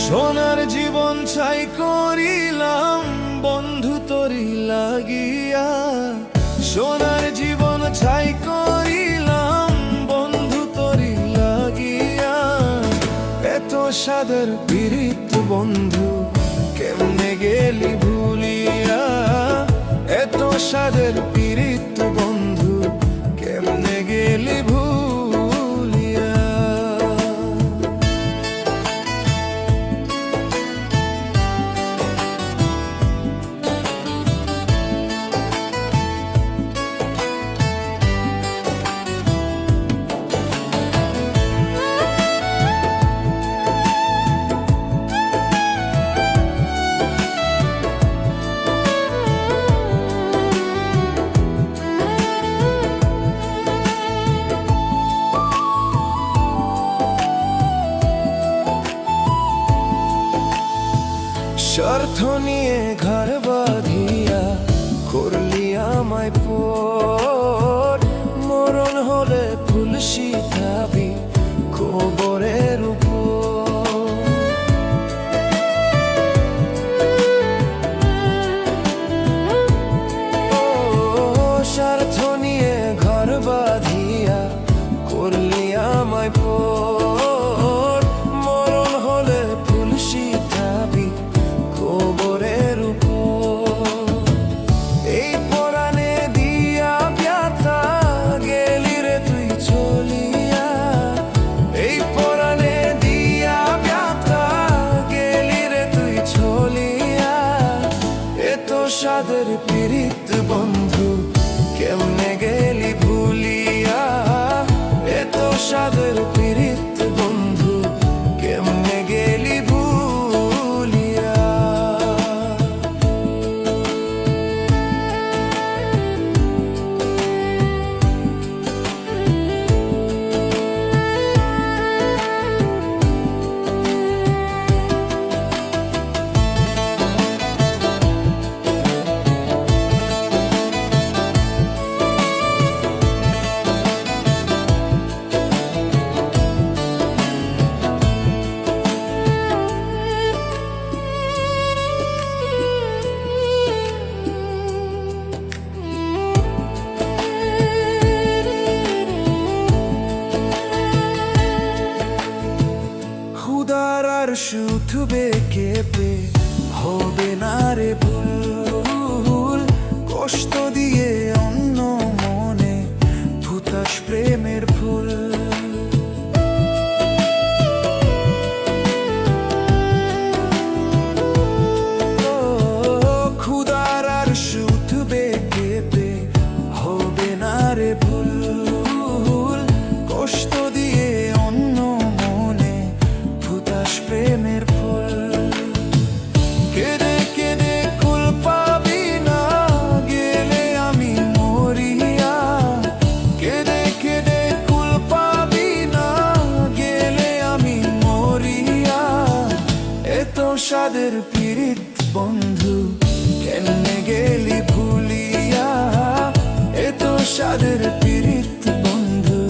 সোনার জীবন ছাই করিলাম বন্ধু তোরি লাগিয়া, সোনার জীবন ছাই করিলাম বন্ধু তোরি লাগিয়া। এত সাদের পীড়িত বন্ধু কেমনে গেলি ভুলিয়া, এত সাদের পীড়িত বন্ধু কেমনে গেলি ভুলিয়া। স্বার্থ নিয়ে ঘর বাঁধিয়া করলি আমায় পর, মরণ হলে ফুল শিখাবি কবরের উপর। স্বার্থ নিয়ে ঘর বাঁধিয়া করলি আমায় পর, মরণ হলে ফুল শিখাবি কবরের উপর। এই পরাণে দিয়া ব্যথা গেলি রে তুই চলিয়া, এই পরাণে দিয়া ব্যথা গেলি রে তুই চলিয়া। এত সাদের পীড়িত বন্ধু কেমনে গেলি ভুলিয়া, এত সাদের পীড়িত বন্ধু কেমনে গেলি ভুলিয়া। আর শুধবে কেঁপে হবে না রে ভুল, কষ্ট দিয়ে অন্য মনে ফুটাস প্রেমের ফুল। খুদার আর শুধবে কেঁপে হবে না রে ভুল, কষ্ট দিয়ে অন্য মনে ফুটাস প্রেমের ফুল। কেঁদে কেঁদে কুল পাবি না গেলে আমি মরিয়া, কেঁদে কেঁদে কুল পাবি না গেলে আমি মরিয়া। এত সাদের পীড়িত বন্ধু কেমনে গেলি ভুলিয়া, এত সাদের পীড়িত বন্ধু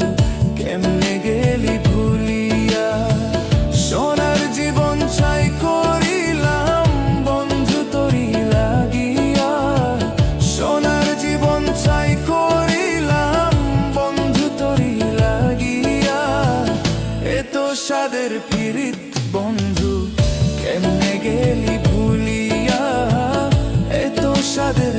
কেমনে গেলি ভুলিয়া। সোনার জীবন ছাই করিলাম বন্ধু তোরি লাগিয়া, সোনার জীবন ছাই করিলাম বন্ধু তোরি লাগিয়া। এত সাদের পীড়িত বন্ধু কেমনে গেলি ভুলিয়া, এত সাদের